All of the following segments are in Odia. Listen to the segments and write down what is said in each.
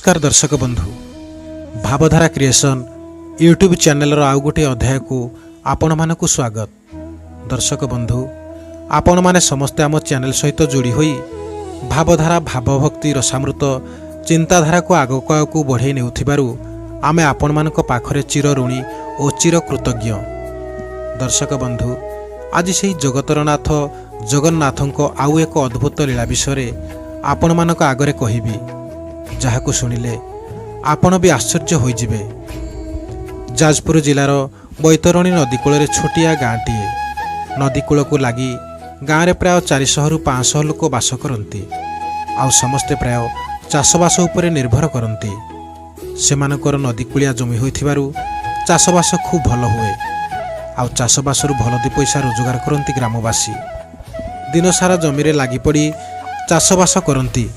नमस्कार दर्शक बंधु भावधारा क्रिएशन यूट्यूब चैनल आउ गोटे अध्याय को आपण मानक स्वागत। दर्शक बंधु आपण माने समस्ते आम चैनल सहित जोड़ी होई भावधारा भावभक्ति रसामृत चिंताधारा को आगक आगक बढ़ाई नेउथिबारु आमे आपण मानक पाखरे चिर ऋणी और चिर कृतज्ञ। दर्शक बंधु आज से जगतरनाथ जगन्नाथों आउ एक अद्भुत लीला विषय आपण मानक आगरे कहिबी, जहाको शुणिले आपण भी आश्चर्य होइजिबे। जाजपुर जिलार बैतरणी नदीकूल छोटिया गाँटीए। नदीकूल को लगी गाँव में प्राय 400 रु 500 लोक बास करती। आउ समस्ते प्राय चाषबास उपरे निर्भर करती। सेमानकर नदीकूलिया जमी होइथिबारु चाषबास खूब भल हुए। आउ चाषबासरु भल दी पैसा रोजगार करती ग्रामवासी। दिन सारा जमीरे लगी पड़ी चाषबास करती।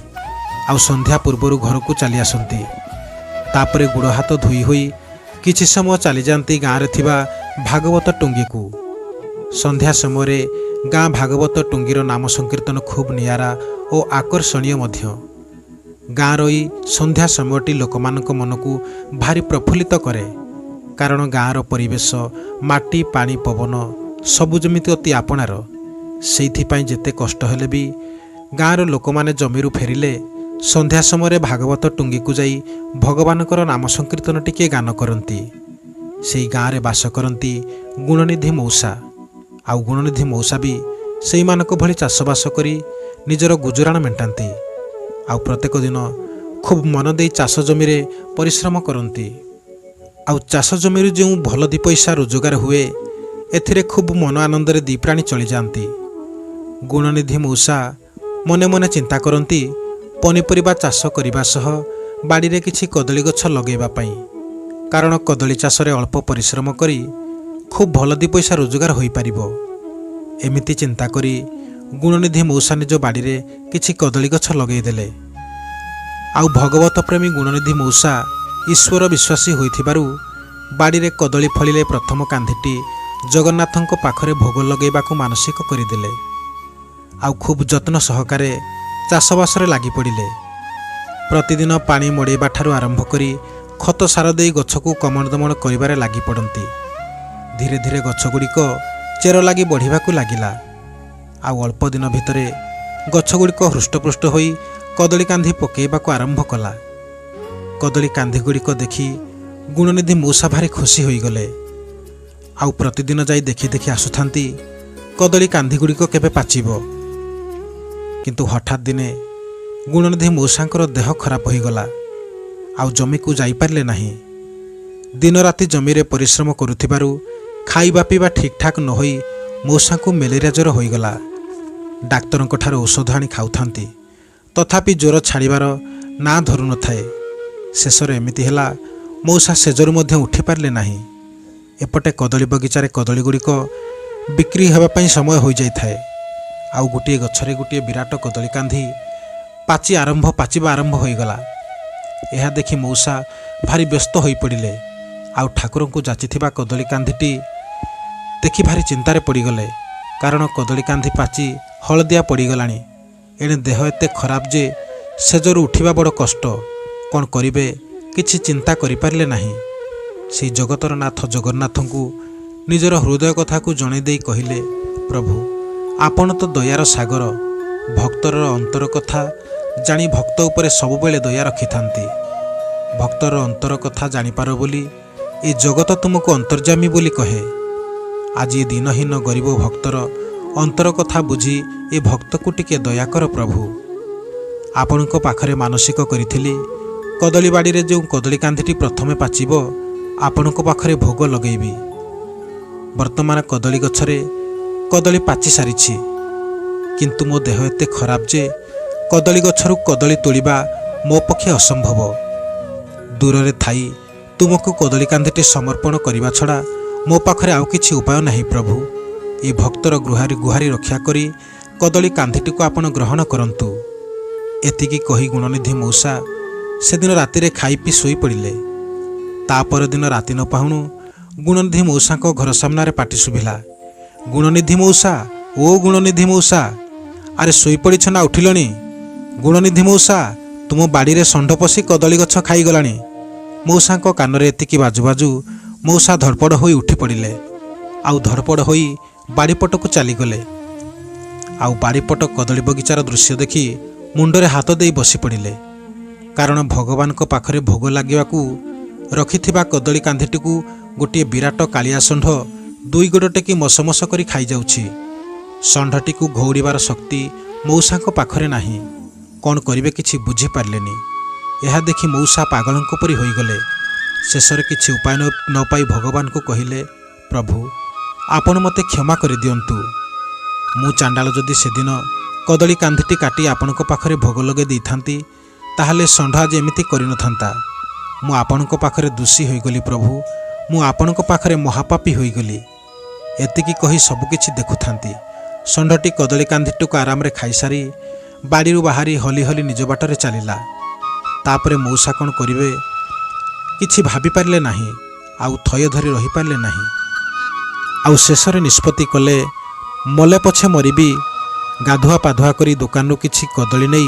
आउ संध्या पूर्वर घर को चली आसती। तापरे गुड़ हाथ धोई होई किछि समय चली जाती गाँव थिबा भागवत टुंगी को। संध्या समय गाँ भागवत टुंगीर नाम संकीर्तन खूब नियारा और आकर्षणीय मध्य। गाँ रही संध्या समयटी लोकमानक मन को भारी प्रफुल्लित करे, कारण गाँर परिवेश माटी पानी पवन सबु जमिति अति आपणार। सेइथिपाई जेते कष्ट हेले भी गाँर लोक माने जमीरु फेरिले संध्या समय भागवत टुंगी को जाई भगवानकर नाम संकीर्तन टिके गान करती। से गाँव में बास करती गुणनिधि मौसा। आउ गुणनिधि मौसा भी से मानक भली चाषबास करी निजर गुजराण मेंटाती। आउ प्रत्येक दिन खूब मन दे चाष जमीरे परिश्रम करती। आउ चाष जमीर जो भल दी पैसा रोजगार हुए एथिरे खूब मन आनंद दी प्राणी चली जाती। गुणनिधि मौसा मने मने चिंता करती पनीपरिबा चाष करने सह बाड़ी किछि कदली गछ लगेबा पई, कारण कदली चाषरे अल्प परिश्रम करी खूब भल दी पैसा रोजगार होई पारिबो। एमिति चिंता करी गुणनिधि मौसा निज बाड़ी रे किछि कदली गछ लगेदेले। आउ भगवत प्रेमी गुणनिधि मौसा ईश्वर विश्वासी होइथिबारु बाड़ी रे कदली फलिले प्रथम कांधिटी जगन्नाथंको पाखरे भोग लगेबाकू मानसिक करिदेले। आउ खूब जत्न सहकारे चाषबासरे लगी पड़े। प्रतिदिन पानी मड़ेबा ठारू आरंभ करी खत सार दे गछ को कमण दमण करिबारे लगी पड़ती। धीरे धीरे गछगुड़िक चेर लगी बढ़िबाकू लागिला। आउ अल्प दिन भितरे गछगुड़िक हृष्टपुष्ट होई कदली कांधी पकेबाकू आरंभ कला। कदली कांधी गुड़िक देखि गुणनिधि मौसा भारी खुशी होईगले। आउ प्रतिदिन जाई देखि देखि आसुथांती कदली कांधी गुड़िक केबे पाचिबो। किंतु हठात दिने गुणनिधि मौसांकर देह खराब होईगला। आउ जमी को जाई पारले नाही। दिन राति जमीरे परिश्रम करुथिबारु खाइबा पीबा ठीक ठाक न होई मौसा को मेलेरिया ज्वर होईगला। डाक्तरंक ठार औषध आनी खाउथांती, तथापि ज्वर छाड़िबार ना धरु न थाए। शेषरे एमिति हेला मौसा सेजरु मध्य उठी पारले नाही। एपटे कदली बगीचारे कदली गुड़िक बिक्री हेबा पई समय होई जाई थाए। आउ गोटे गछरे गोटे विराट कदली कांधी पाचिबा आरंभ होईगला। यह देखि मौसा भारी व्यस्त होई पड़िले। आउ ठाकुर को जाचिथिबा कदली कांधीटी देखि भारी चिंतारे पड़गले, कारण कदली कांधी पाची हलदिया पड़गलाणी। एणे देह एते खराब जे सेजरू उठिबा बड़ कष्ट। कौन करिबे किछि चिंता करि पारले नाही। से जगतर नाथ जगन्नाथंकु निजर हृदय कथा को जणै देई कहिले, प्रभु आपण तो दयार सागर, भक्तर अंतर कथा जानी भक्त उपरे सबुबेले दया रखिथांती। भक्तर अंतर कथा जानिपार बोली ए जगत तुमको अंतर्जामी बोली कहे। आज ये दिनहीन गरीब भक्तर अंतर कथा बुझी ए भक्त को टिके दया कर प्रभु। आपणक पाखरे मानसिक करिथिली कदली बाड़ी रे जो कदली कांधीटी प्रथमे पाचिबो आपणक पाखरे भोग लगेबी। वर्तमान कदली गछरे कदली पाची सारिछि, किंतु मो देह एते खराब जे कदली गछरु कदली तोलिबा मो पक्षे असंभव। दूर रे थाई तुमको कदली कांधीटी समर्पण करिबा छड़ा मो पाखरे आउ किछि उपाय नाही प्रभु। ए भक्तर गुहारी रक्षा करी कदली कांधीटी को आपण ग्रहण करंतु। एतिकी कही गुणनिधि मौसा सेदिन राति रे खाई पी सोई पड़िले। ता पर दिन राति न पाहुणु गुणनिधि मौसाको घर सामने पाटी सुभिला, गुणनिधि मौसा, ओ गुणनिधि मौसा, अरे शोई पड़ी ना उठिलनी? गुणनिधि मौसा ତୁମ ବାଡ଼ିରେ ଷଣ୍ଢ ପଶି କଦଳୀ ଗଛ ଖାଇଗଲାଣି। ମଉସାଙ୍କ କାନରେ ଏତିକି ବାଜୁ ବାଜୁ ମଉସା ଧଡ଼ପଡ଼ ହୋଇ ଉଠି ପଡ଼ିଲେ। ଆଉ ଧଡ଼ପଡ଼ ହୋଇ ବାଡ଼ିପଟକୁ ଚାଲିଗଲେ। ଆଉ ବାଡ଼ିପଟ କଦଳୀ ବଗିଚାର ଦୃଶ୍ୟ ଦେଖି ମୁଣ୍ଡରେ ହାତ ଦେଇ ବସି ପଡ଼ିଲେ। କାରଣ ଭଗବାନଙ୍କ ପାଖରେ ଭୋଗ ଲାଗିବାକୁ ରଖିଥିବା କଦଳୀ କାନ୍ଧିଟିକୁ ଗୋଟିଏ ବିରାଟ କାଳିଆ ଷଣ୍ଢ ଦୁଇ ଗୋଡ଼ ଟେକି ମଶମଶ କରି ଖାଇଯାଉଛି। ଷଣ୍ଢଟିକୁ ଘଉଡ଼ିବାର ଶକ୍ତି ମଉସାଙ୍କ ପାଖରେ ନାହିଁ। କ'ଣ କରିବେ କିଛି ବୁଝିପାରିଲେନି। ଏହା ଦେଖି ମଉସା ପାଗଳଙ୍କ ପରି ହୋଇଗଲେ। ଶେଷରେ କିଛି ଉପାୟ ନ ପାଇ ଭଗବାନଙ୍କୁ କହିଲେ, ପ୍ରଭୁ ଆପଣ ମୋତେ କ୍ଷମା କରିଦିଅନ୍ତୁ। ମୁଁ ଚାଣ୍ଡାଳ ଯଦି ସେଦିନ କଦଳୀ କାନ୍ଧିଟି କାଟି ଆପଣଙ୍କ ପାଖରେ ଭୋଗ ଲଗାଇ ଦେଇଥାନ୍ତି, ତାହେଲେ ଷଣ୍ଢ ଆଜି ଏମିତି କରିନଥାନ୍ତା। ମୁଁ ଆପଣଙ୍କ ପାଖରେ ଦୋଷୀ ହୋଇଗଲି ପ୍ରଭୁ। ମୁଁ ଆପଣଙ୍କ ପାଖରେ ମହାପାପୀ ହୋଇଗଲି। ଏତିକି କହି ସବୁକିଛି ଦେଖୁଥାନ୍ତି ଷଣ୍ଢଟି କଦଳୀ କାନ୍ଧିଟିକୁ ଆରାମରେ ଖାଇସାରି ବାଡ଼ିରୁ ବାହାରି ହଲି ହଲି ନିଜ ବାଟରେ ଚାଲିଲା। ତାପରେ ମଉସା କ'ଣ କରିବେ କିଛି ଭାବିପାରିଲେ ନାହିଁ। ଆଉ ଥୟ ଧରି ରହିପାରିଲେ ନାହିଁ। ଆଉ ଶେଷରେ ନିଷ୍ପତ୍ତି କଲେ, ମଲେ ପଛେ ମରିବି, ଗାଧୁଆ ପାଧୁଆ କରି ଦୋକାନରୁ କିଛି କଦଳୀ ନେଇ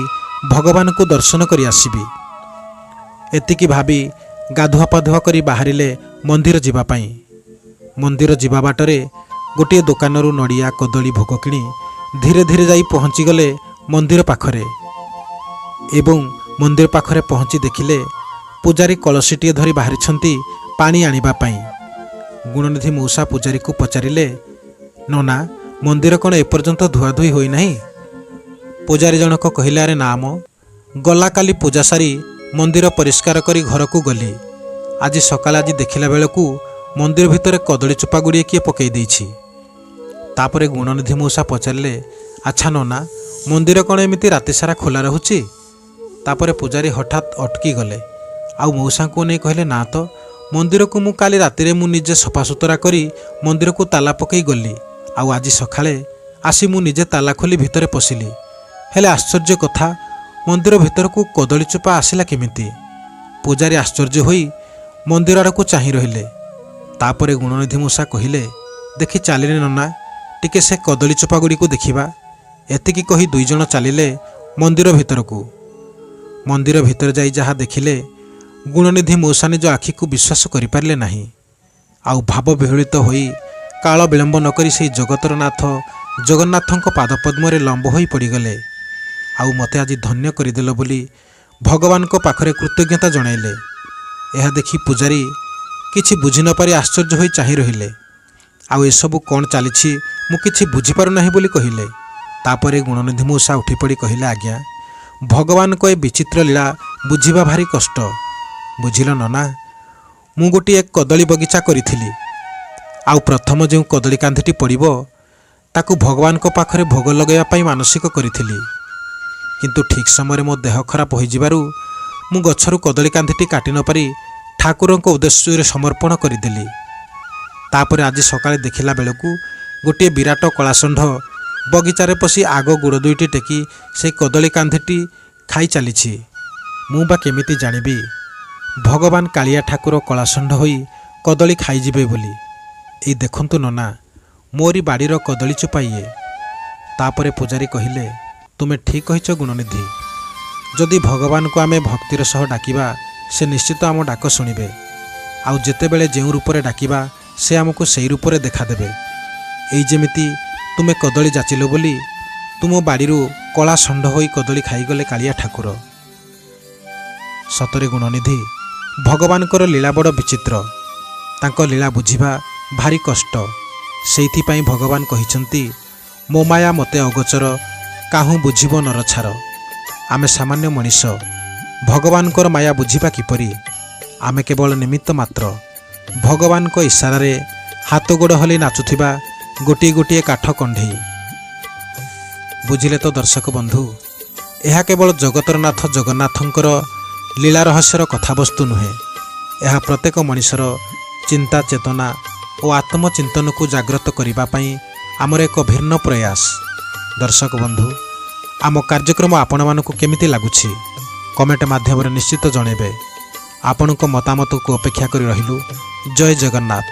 ଭଗବାନଙ୍କୁ ଦର୍ଶନ କରି ଆସିବି। ଏତିକି ଭାବି ଗାଧୁଆ ପାଧୁଆ କରି ବାହାରିଲେ ମନ୍ଦିର ଯିବା ପାଇଁ। ମନ୍ଦିର ଯିବା ବାଟରେ ଗୋଟିଏ ଦୋକାନରୁ ନଡ଼ିଆ କଦଳୀ ଭୋଗ କିଣି ଧୀରେ ଧୀରେ ଯାଇ ପହଞ୍ଚିଗଲେ ମନ୍ଦିର ପାଖରେ। ଏବଂ ମନ୍ଦିର ପାଖରେ ପହଞ୍ଚି ଦେଖିଲେ ପୂଜାରୀ କଳସୀଟିଏ ଧରି ବାହାରିଛନ୍ତି ପାଣି ଆଣିବା ପାଇଁ। ଗୁଣନିଧି ମଉସା ପୂଜାରୀକୁ ପଚାରିଲେ, ନନା ମନ୍ଦିର କ'ଣ ଏପର୍ଯ୍ୟନ୍ତ ଧୁଆଧୁଇ ହୋଇନାହିଁ? ପୂଜାରୀ ଜଣକ କହିଲେ, ଆରେ ନା ମ, ଗଲା କାଲି ପୂଜା ସାରି ମନ୍ଦିର ପରିଷ୍କାର କରି ଘରକୁ ଗଲି। ଆଜି ସକାଳେ ଦେଖିଲା ବେଳକୁ ମନ୍ଦିର ଭିତରେ କଦଳୀ ଚୋପା ଗୁଡ଼ିଏ କିଏ ପକାଇ ଦେଇଛି। ତାପରେ ଗୁଣନିଧି ମଉସା ପଚାରିଲେ, ଆଚ୍ଛା ନନା ମନ୍ଦିର କ'ଣ ଏମିତି ରାତିସାରା ଖୋଲା ରହୁଛି? ତାପରେ ପୂଜାରୀ ହଠାତ୍ ଅଟକି ଗଲେ। ଆଉ ମଉସାଙ୍କୁ ନେଇ କହିଲେ, ନା ତ, ମନ୍ଦିରକୁ ମୁଁ କାଲି ରାତିରେ ମୁଁ ନିଜେ ସଫାସୁତୁରା କରି ମନ୍ଦିରକୁ ତାଲା ପକାଇ ଗଲି। ଆଉ ଆଜି ସକାଳେ ଆସି ମୁଁ ନିଜେ ତାଲା ଖୋଲି ଭିତରେ ପଶିଲି। ହେଲେ ଆଶ୍ଚର୍ଯ୍ୟ କଥା, ମନ୍ଦିର ଭିତରକୁ କଦଳୀ ଚୋପା ଆସିଲା କେମିତି? ପୂଜାରୀ ଆଶ୍ଚର୍ଯ୍ୟ ହୋଇ ମନ୍ଦିର ଆଡ଼କୁ ଚାହିଁ ରହିଲେ। ତାପରେ ଗୁଣନିଧି ମଉସା କହିଲେ, ଦେଖି ଚାଲିଲେ ନନା, ଟିକେ ସେ କଦଳୀ ଚୋପା ଗୁଡ଼ିକୁ ଦେଖିବା। ଏତିକି କହି ଦୁଇଜଣ ଚାଲିଲେ ମନ୍ଦିର ଭିତରକୁ। ମନ୍ଦିର ଭିତରେ ଯାଇ ଯାହା ଦେଖିଲେ ଗୁଣନିଧି ମଉସା ନିଜ ଆଖିକୁ ବିଶ୍ୱାସ କରିପାରିଲେ ନାହିଁ। ଆଉ ଭାବ ବିହଳିତ ହୋଇ କାଳ ବିଳମ୍ବ ନ କରି ସେହି ଜଗତର ନାଥ ଜଗନ୍ନାଥଙ୍କ ପାଦପଦ୍ମରେ ଲମ୍ବ ହୋଇ ପଡ଼ିଗଲେ। ଆଉ ମୋତେ ଆଜି ଧନ୍ୟ କରିଦେଲ ବୋଲି ଭଗବାନଙ୍କ ପାଖରେ କୃତଜ୍ଞତା ଜଣାଇଲେ। ଏହା ଦେଖି ପୂଜାରୀ କିଛି ବୁଝି ନପାରି ଆଶ୍ଚର୍ଯ୍ୟ ହୋଇ ଚାହିଁ ରହିଲେ। ଆଉ ଏସବୁ କ'ଣ ଚାଲିଛି ମୁଁ କିଛି ବୁଝିପାରୁନାହିଁ ବୋଲି କହିଲେ। ତାପରେ ଗୁଣନିଧି ମଉସା ଉଠିପଡ଼ି କହିଲେ, ଆଜ୍ଞା ଭଗବାନଙ୍କ ଏ ବିଚିତ୍ର ଲୀଳା ବୁଝିବା ଭାରି କଷ୍ଟ। ବୁଝିଲ ନନା, ମୁଁ ଗୋଟିଏ କଦଳୀ ବଗିଚା କରିଥିଲି। ଆଉ ପ୍ରଥମ ଯେଉଁ କଦଳୀ କାନ୍ଧିଟି ପଡ଼ିବ ତାକୁ ଭଗବାନଙ୍କ ପାଖରେ ଭୋଗ ଲଗାଇବା ପାଇଁ ମାନସିକ କରିଥିଲି। କିନ୍ତୁ ଠିକ୍ ସମୟରେ ମୋ ଦେହ ଖରାପ ହୋଇଯିବାରୁ ମୁଁ ଗଛରୁ କଦଳୀ କାନ୍ଧିଟି କାଟି ନପାରି ଠାକୁରଙ୍କ ଉଦ୍ଦେଶ୍ୟରେ ସମର୍ପଣ କରିଦେଲି। ତାପରେ ଆଜି ସକାଳେ ଦେଖିଲା ବେଳକୁ ଗୋଟିଏ ବିରାଟ କଳାଷଣ୍ଢ ବଗିଚାରେ ପଶି ଆଗ ଗୋଡ଼ ଦୁଇଟି ଟେକି ସେହି କଦଳୀ କାନ୍ଧିଟି ଖାଇ ଚାଲିଛି। ମୁଁ ବା କେମିତି ଜାଣିବି ଭଗବାନ କାଳିଆ ଠାକୁର କଳାଷଣ୍ଢ ହୋଇ କଦଳୀ ଖାଇଯିବେ ବୋଲି? ଏଇ ଦେଖନ୍ତୁ ନନା, ମୋରି ବାଡ଼ିର କଦଳୀ ଚୋପା ଇଏ। ତାପରେ ପୂଜାରୀ କହିଲେ, ତୁମେ ଠିକ୍ କହିଛ ଗୁଣନିଧି। ଯଦି ଭଗବାନଙ୍କୁ ଆମେ ଭକ୍ତିର ସହ ଡାକିବା ସେ ନିଶ୍ଚିତ ଆମ ଡାକ ଶୁଣିବେ। ଆଉ ଯେତେବେଳେ ଯେଉଁ ରୂପରେ ଡାକିବା ସେ ଆମକୁ ସେହି ରୂପରେ ଦେଖାଦେବେ। ଏଇ ଯେମିତି ତୁମେ କଦଳୀ ଯାଚିଲ ବୋଲି ତୁମ ବାଡ଼ିରୁ କଳା ଷଣ୍ଢ ହୋଇ କଦଳୀ ଖାଇଗଲେ କାଳିଆ ଠାକୁର। ସତରେ ଗୁଣନିଧି, ଭଗବାନଙ୍କର ଲୀଳା ବଡ଼ ବିଚିତ୍ର। ତାଙ୍କ ଲୀଳା ବୁଝିବା ଭାରି କଷ୍ଟ। ସେଇଥିପାଇଁ ଭଗବାନ କହିଛନ୍ତି, ମୋ ମାୟା ମୋତେ ଅଗୋଚର, କାହୁଁ ବୁଝିବ ନରଛାର। ଆମେ ସାମାନ୍ୟ ମଣିଷ, ଭଗବାନଙ୍କର ମାୟା ବୁଝିବା କିପରି? ଆମେ କେବଳ ନିମିତ୍ତ ମାତ୍ର, ଭଗବାନଙ୍କ ଇସାରାରେ ହାତ ଗୋଡ଼ ହଲେଇ ନାଚୁଥିବା ଗୋଟିଏ ଗୋଟିଏ କାଠ କଣ୍ଢେଇ। ବୁଝିଲେ ତ ଦର୍ଶକ ବନ୍ଧୁ, ଏହା କେବଳ ଜଗତର ନାଥ ଜଗନ୍ନାଥଙ୍କର ଲୀଳା ରହସ୍ୟର କଥାବସ୍ତୁ ନୁହେଁ। ଏହା ପ୍ରତ୍ୟେକ ମଣିଷର ଚିନ୍ତା ଚେତନା ଓ ଆତ୍ମଚିନ୍ତନକୁ ଜାଗ୍ରତ କରିବା ପାଇଁ ଆମର ଏକ ଭିନ୍ନ ପ୍ରୟାସ। ଦର୍ଶକ ବନ୍ଧୁ, ଆମ କାର୍ଯ୍ୟକ୍ରମ ଆପଣମାନଙ୍କୁ କେମିତି ଲାଗୁଛି କମେଣ୍ଟ ମାଧ୍ୟମରେ ନିଶ୍ଚିତ ଜଣାଇବେ। ଆପଣଙ୍କ ମତାମତକୁ ଅପେକ୍ଷା କରି ରହିଲୁ। ଜୟ ଜଗନ୍ନାଥ।